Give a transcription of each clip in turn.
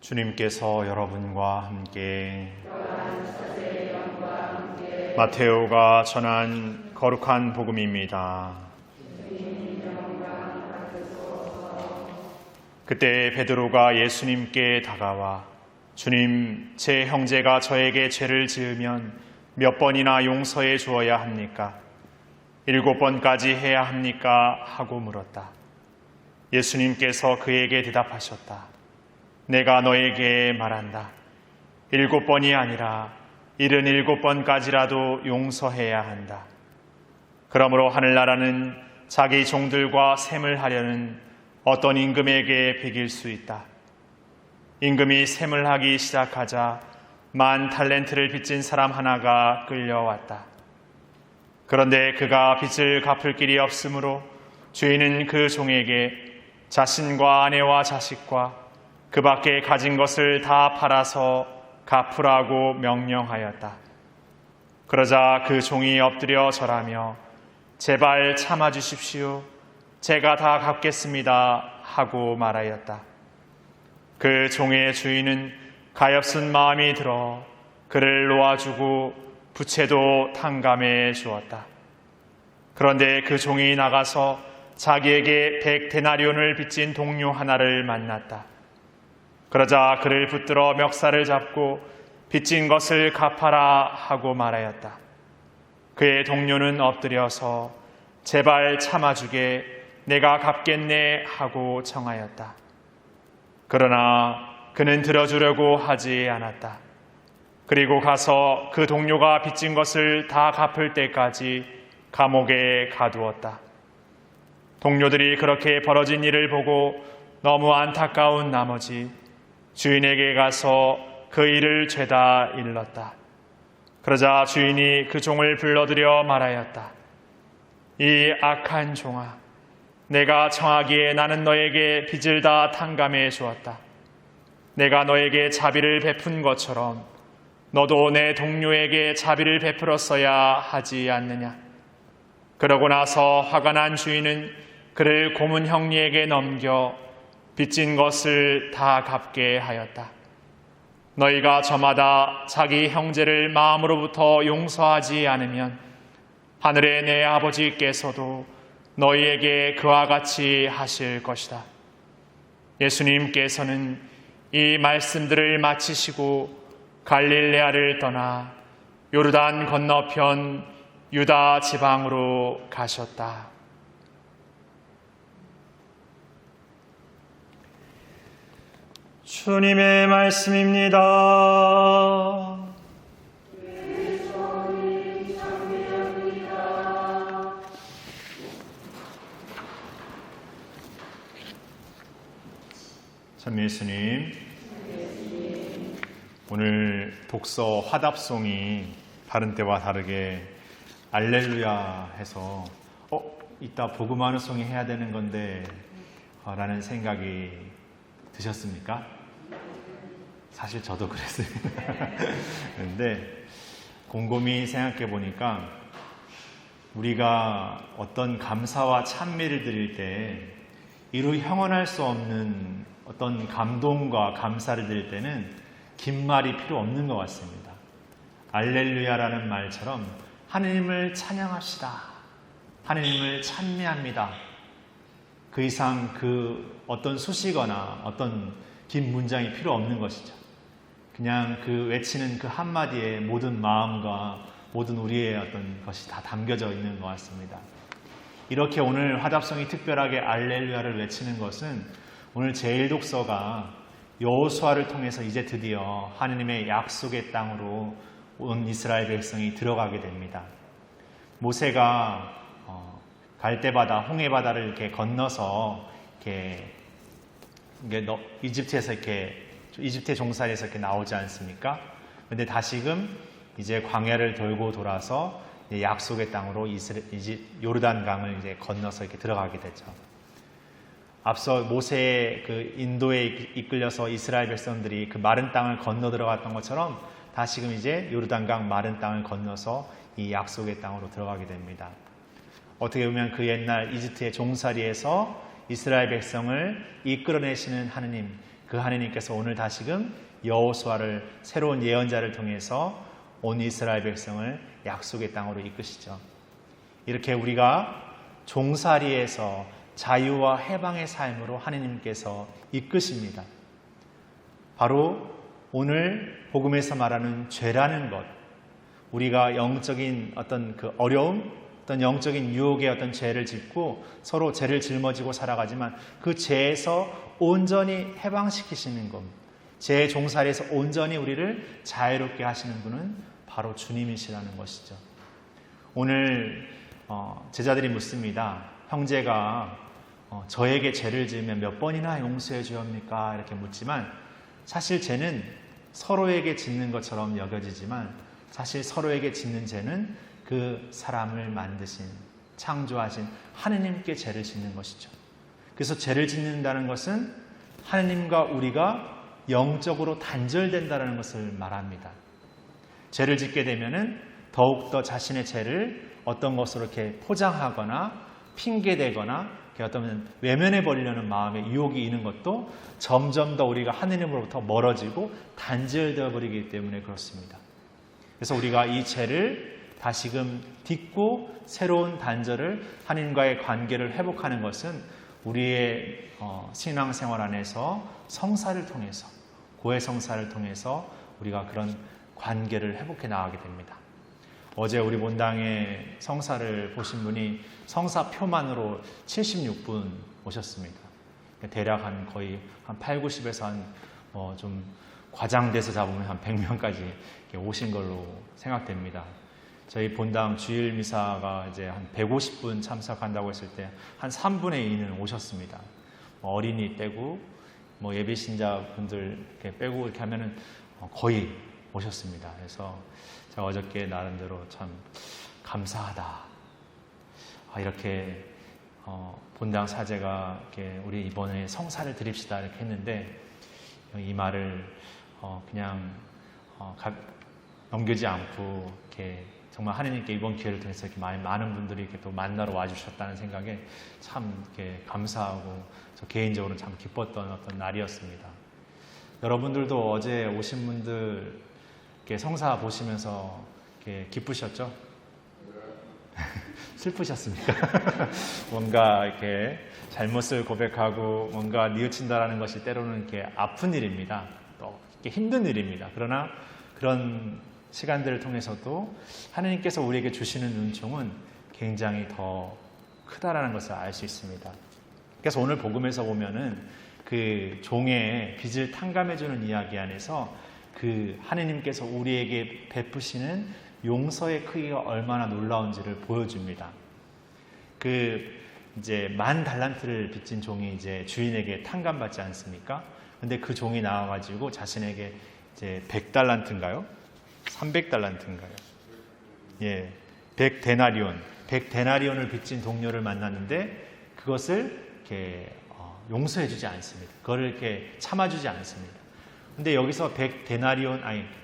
주님께서 여러분과 함께 마테오가 전한 거룩한 복음입니다. 그때 베드로가 예수님께 다가와 주님, 제 형제가 저에게 죄를 지으면 몇 번이나 용서해 주어야 합니까? 7번까지 해야 합니까? 하고 물었다. 예수님께서 그에게 대답하셨다. 내가 너에게 말한다. 7번이 아니라 77번까지라도 용서해야 한다. 그러므로 하늘나라는 자기 종들과 셈을 하려는 어떤 임금에게 베길 수 있다. 임금이 셈을 하기 시작하자 10,000달란트를 빚진 사람 하나가 끌려왔다. 그런데 그가 빚을 갚을 길이 없으므로 주인은 그 종에게 자신과 아내와 자식과 그 밖에 가진 것을 다 팔아서 갚으라고 명령하였다. 그러자 그 종이 엎드려 절하며 제발 참아주십시오. 제가 다 갚겠습니다 하고 말하였다. 그 종의 주인은 가엾은 마음이 들어 그를 놓아주고 부채도 탕감해 주었다. 그런데 그 종이 나가서 자기에게 100데나리온을 빚진 동료 하나를 만났다. 그러자 그를 붙들어 멱살을 잡고 빚진 것을 갚아라 하고 말하였다. 그의 동료는 엎드려서 제발 참아주게, 내가 갚겠네 하고 청하였다. 그러나 그는 들어주려고 하지 않았다. 그리고 가서 그 동료가 빚진 것을 다 갚을 때까지 감옥에 가두었다. 동료들이 그렇게 벌어진 일을 보고 너무 안타까운 나머지 주인에게 가서 그 일을 죄다 일렀다. 그러자 주인이 그 종을 불러들여 말하였다. 이 악한 종아, 내가 청하기에 나는 너에게 빚을 다 탕감해 주었다. 내가 너에게 자비를 베푼 것처럼 너도 내 동료에게 자비를 베풀었어야 하지 않느냐. 그러고 나서 화가 난 주인은 그를 고문 형리에게 넘겨 빚진 것을 다 갚게 하였다. 너희가 저마다 자기 형제를 마음으로부터 용서하지 않으면 하늘의 내 아버지께서도 너희에게 그와 같이 하실 것이다. 예수님께서는 이 말씀들을 마치시고 갈릴레아를 떠나 요르단 건너편 유다 지방으로 가셨다. 주님의 말씀입니다. 참 예수님, 오늘 독서 화답송이 다른 때와 다르게 알렐루야 해서 이따 복음하는 송이 해야 되는 건데 라는 생각이 드셨습니까? 사실 저도 그랬습니다. 그런데 곰곰이 생각해 보니까 우리가 어떤 감사와 찬미를 드릴 때 이루 형언할 수 없는 어떤 감동과 감사를 드릴 때는 긴 말이 필요 없는 것 같습니다. 알렐루야라는 말처럼 하느님을 찬양합시다. 하느님을 찬미합니다. 그 이상 그 어떤 수식어나 어떤 긴 문장이 필요 없는 것이죠. 그냥 그 외치는 그 한마디에 모든 마음과 모든 우리의 어떤 것이 다 담겨져 있는 것 같습니다. 이렇게 오늘 화답송이 특별하게 알렐루야를 외치는 것은 오늘 제1독서가 여호수아를 통해서 이제 드디어 하느님의 약속의 땅으로 온 이스라엘 백성이 들어가게 됩니다. 모세가 갈대바다, 홍해바다를 이렇게 건너서 이집트에서 이집트의 종살이에서 이렇게 나오지 않습니까? 그런데 다시금 이제 광야를 돌고 돌아서 약속의 땅으로 요르단강을 이제 건너서 이렇게 들어가게 되죠. 앞서 모세의 그 인도에 이끌려서 이스라엘 백성들이 그 마른 땅을 건너 들어갔던 것처럼 다시금 이제 요르단강 마른 땅을 건너서 이 약속의 땅으로 들어가게 됩니다. 어떻게 보면 그 옛날 이집트의 종살이에서 이스라엘 백성을 이끌어내시는 하느님, 그 하나님께서 오늘 다시금 여호수아를 새로운 예언자를 통해서 온 이스라엘 백성을 약속의 땅으로 이끄시죠. 이렇게 우리가 종살이에서 자유와 해방의 삶으로 하나님께서 이끄십니다. 바로 오늘 복음에서 말하는 죄라는 것, 우리가 영적인 어떤 그 어려움, 어떤 영적인 유혹의 어떤 죄를 짓고 서로 죄를 짊어지고 살아가지만 그 죄에서 온전히 해방시키시는 것, 죄의 종살이에서 온전히 우리를 자유롭게 하시는 분은 바로 주님이시라는 것이죠. 오늘 제자들이 묻습니다. 형제가 저에게 죄를 지으면 몇 번이나 용서해 주옵니까? 이렇게 묻지만 사실 죄는 서로에게 짓는 것처럼 여겨지지만 사실 서로에게 짓는 죄는 그 사람을 만드신, 창조하신 하느님께 죄를 짓는 것이죠. 그래서 죄를 짓는다는 것은 하느님과 우리가 영적으로 단절된다는 것을 말합니다. 죄를 짓게 되면은 더욱더 자신의 죄를 어떤 것으로 이렇게 포장하거나 핑계대거나 어떤 외면해 버리려는 마음의 유혹이 있는 것도 점점 더 우리가 하느님으로부터 멀어지고 단절되어 버리기 때문에 그렇습니다. 그래서 우리가 이 죄를 다시금 딛고 새로운 단절을 하나님과의 관계를 회복하는 것은 우리의 신앙생활 안에서 성사를 통해서, 고해 성사를 통해서 우리가 그런 관계를 회복해 나가게 됩니다. 어제 우리 본당에 성사를 보신 분이 성사표만으로 76분 오셨습니다. 대략 거의 한 8, 90에서 좀 과장돼서 잡으면 한 100명까지 오신 걸로 생각됩니다. 저희 본당 주일 미사가 이제 한 150분 참석한다고 했을 때 한 3분의 2는 오셨습니다. 어린이 빼고 예비 신자분들 이렇게 빼고 이렇게 하면은 거의 오셨습니다. 그래서 제가 어저께 나름대로 참 감사하다. 이렇게 본당 사제가 이렇게 우리 이번에 성사를 드립시다 이렇게 했는데 이 말을 그냥 넘기지 않고 이렇게 정말 하나님께 이번 기회를 통해서 이렇게 많은 분들이 이렇게 또 만나러 와주셨다는 생각에 참 이렇게 감사하고 저 개인적으로 참 기뻤던 어떤 날이었습니다. 여러분들도 어제 오신 분들 이렇게 성사 보시면서 이렇게 기쁘셨죠? 슬프셨습니까? 뭔가 이렇게 잘못을 고백하고 뭔가 뉘우친다라는 것이 때로는 이렇게 아픈 일입니다. 또 이렇게 힘든 일입니다. 그러나 그런 시간들을 통해서도 하나님께서 우리에게 주시는 은총은 굉장히 더 크다라는 것을 알 수 있습니다. 그래서 오늘 복음에서 보면은 그 종의 빚을 탕감해주는 이야기 안에서 그 하나님께서 우리에게 베푸시는 용서의 크기가 얼마나 놀라운지를 보여줍니다. 이제 10,000달란트를 빚진 종이 이제 주인에게 탕감받지 않습니까? 근데 그 종이 나와가지고 자신에게 이제 100달란트인가요? 300달란트인가요? 예, 100데나리온을 빚진 동료를 만났는데 그것을 이렇게 용서해주지 않습니다. 그거를 이렇게 참아주지 않습니다. 근데 여기서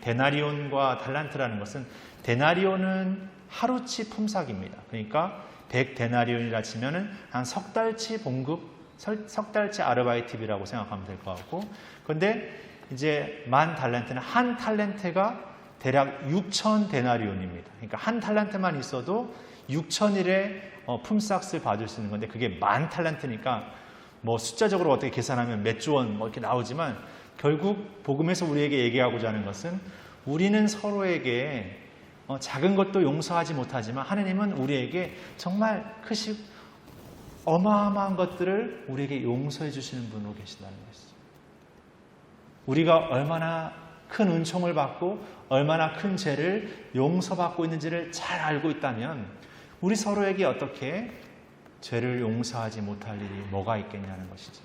데나리온과 달란트라는 것은 데나리온은 하루치 품삯입니다. 그러니까 100데나리온이라 치면은 한 석 달치 봉급, 석 달치 아르바이트비라고 생각하면 될 것 같고, 그런데 이제 10,000달란트는 한 탈렌트가 대략 6,000데나리온입니다. 그러니까 한 탈란트만 있어도 6,000일의 품삯을 받을 수 있는 건데 그게 10,000달란트니까 숫자적으로 어떻게 계산하면 몇 조 원 이렇게 나오지만 결국 복음에서 우리에게 얘기하고자 하는 것은 우리는 서로에게 작은 것도 용서하지 못하지만 하나님은 우리에게 정말 크시고 어마어마한 것들을 우리에게 용서해 주시는 분으로 계신다는 것이죠. 우리가 얼마나 큰 은총을 받고 얼마나 큰 죄를 용서받고 있는지를 잘 알고 있다면 우리 서로에게 어떻게 죄를 용서하지 못할 일이 뭐가 있겠냐는 것이죠.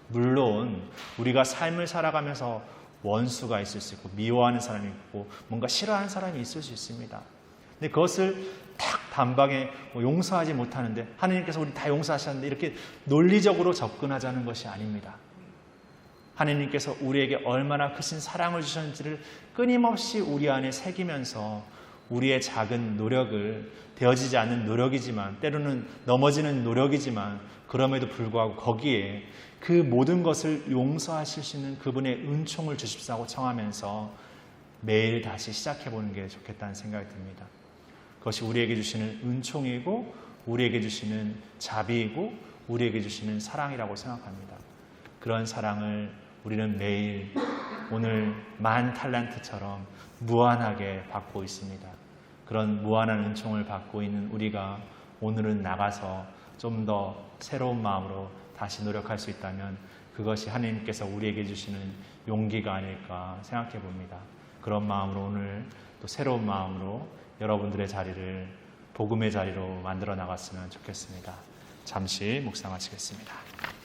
물론 우리가 삶을 살아가면서 원수가 있을 수 있고 미워하는 사람이 있고 뭔가 싫어하는 사람이 있을 수 있습니다. 근데 그것을 딱 단방에 용서하지 못하는데 하나님께서 우리 다 용서하셨는데 이렇게 논리적으로 접근하자는 것이 아닙니다. 하나님께서 우리에게 얼마나 크신 사랑을 주셨는지를 끊임없이 우리 안에 새기면서 우리의 작은 노력을, 되어지지 않는 노력이지만, 때로는 넘어지는 노력이지만, 그럼에도 불구하고 거기에 그 모든 것을 용서하실 수 있는 그분의 은총을 주십사고 청하면서 매일 다시 시작해보는 게 좋겠다는 생각이 듭니다. 그것이 우리에게 주시는 은총이고, 우리에게 주시는 자비이고, 우리에게 주시는 사랑이라고 생각합니다. 그런 사랑을 우리는 매일 오늘 10,000달란트처럼 무한하게 받고 있습니다. 그런 무한한 은총을 받고 있는 우리가 오늘은 나가서 좀 더 새로운 마음으로 다시 노력할 수 있다면 그것이 하나님께서 우리에게 주시는 용기가 아닐까 생각해 봅니다. 그런 마음으로 오늘 또 새로운 마음으로 여러분들의 자리를 복음의 자리로 만들어 나갔으면 좋겠습니다. 잠시 묵상하시겠습니다.